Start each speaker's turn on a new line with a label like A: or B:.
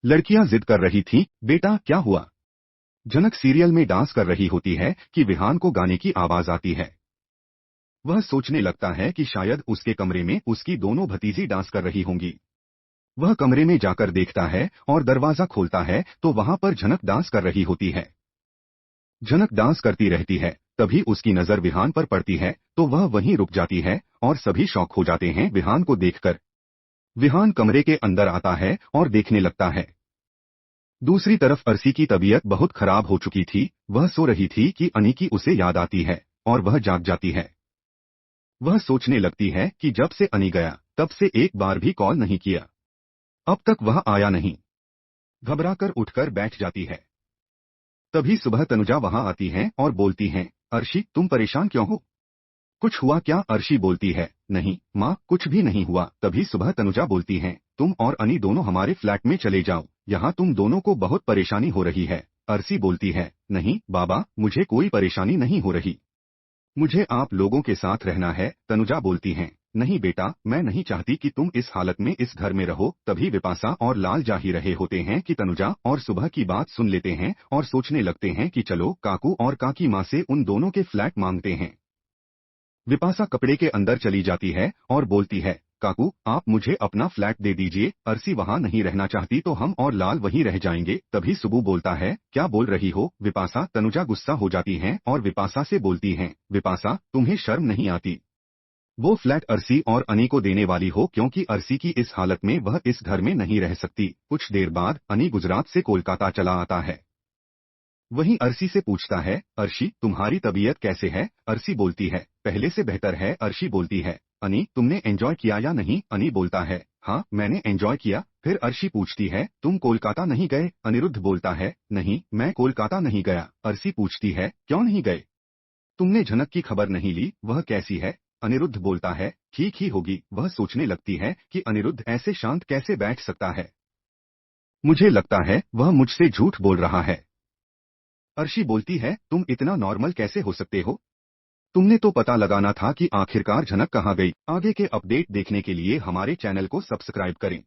A: लड़कियां जिद कर रही थीं, बेटा क्या हुआ? जनक सीरियल में डांस कर रही होती है कि विहान को गाने की आवाज आती है। वह सोचने लगता है कि शायद उसके कमरे में उसकी दोनों भतीजी डांस कर रही होंगी। वह कमरे में जाकर देखता है और दरवाजा खोलता है तो वहां पर झनक डांस कर रही होती है। झनक डांस करती रहती है, तभी उसकी नजर विहान पर पड़ती है तो वह वहीं रुक जाती है और सभी शॉक हो जाते हैं विहान को देखकर। विहान कमरे के अंदर आता है और देखने लगता है। दूसरी तरफ अर्सी की तबीयत बहुत खराब हो चुकी थी, वह सो रही थी कि अनी की उसे याद आती है और वह जाग जाती है। वह सोचने लगती है कि जब से अनी गया तब से एक बार भी कॉल नहीं किया, अब तक वह आया नहीं। घबराकर उठकर बैठ जाती है। तभी सुबह तनुजा वहां आती हैं और बोलती हैं, अर्शी तुम परेशान क्यों हो? कुछ हुआ क्या? अर्शी बोलती है, नहीं माँ कुछ भी नहीं हुआ। तभी सुबह तनुजा बोलती हैं, तुम और अनी दोनों हमारे फ्लैट में चले जाओ, यहाँ तुम दोनों को बहुत परेशानी हो रही है। अर्शी बोलती है, नहीं बाबा मुझे कोई परेशानी नहीं हो रही, मुझे आप लोगों के साथ रहना है। तनुजा बोलती हैं, नहीं बेटा मैं नहीं चाहती कि तुम इस हालत में इस घर में रहो। तभी विपाशा और लाल जा ही रहे होते हैं कि तनुजा और सुबह की बात सुन लेते हैं और सोचने लगते हैं कि चलो काकू और काकी माँ से उन दोनों के फ्लैट मांगते हैं। विपाशा कपड़े के अंदर चली जाती है और बोलती है, काकू आप मुझे अपना फ्लैट दे दीजिए, अर्सी वहाँ नहीं रहना चाहती तो हम और लाल वहीं रह जाएंगे। तभी सुबू बोलता है, क्या बोल रही हो विपाशा? तनुजा गुस्सा हो जाती हैं और विपाशा से बोलती हैं, विपाशा तुम्हें शर्म नहीं आती? वो फ्लैट अर्सी और अनी को देने वाली हो क्योंकि अर्सी की इस हालत में वह इस घर में नहीं रह सकती। कुछ देर बाद अनी गुजरात से कोलकाता चला आता है। वहीं अर्शी से पूछता है, अर्शी तुम्हारी तबीयत कैसे है? अर्शी बोलती है, पहले से बेहतर है। अर्शी बोलती है, अनी तुमने एंजॉय किया या नहीं? अनी बोलता है, हाँ मैंने एंजॉय किया। फिर अर्शी पूछती है, तुम कोलकाता नहीं गए? अनिरुद्ध बोलता है, नहीं मैं कोलकाता नहीं गया। अर्शी पूछती है, क्यों नहीं गए? तुमने झनक की खबर नहीं ली, वह कैसी है? अनिरुद्ध बोलता है, ठीक ही होगी। वह सोचने लगती है कि अनिरुद्ध ऐसे शांत कैसे बैठ सकता है, मुझे लगता है वह मुझसे झूठ बोल रहा है। अर्शी बोलती है, तुम इतना नॉर्मल कैसे हो सकते हो? तुमने तो पता लगाना था कि आखिरकार झनक कहाँ गई। आगे के अपडेट देखने के लिए हमारे चैनल को सब्सक्राइब करें।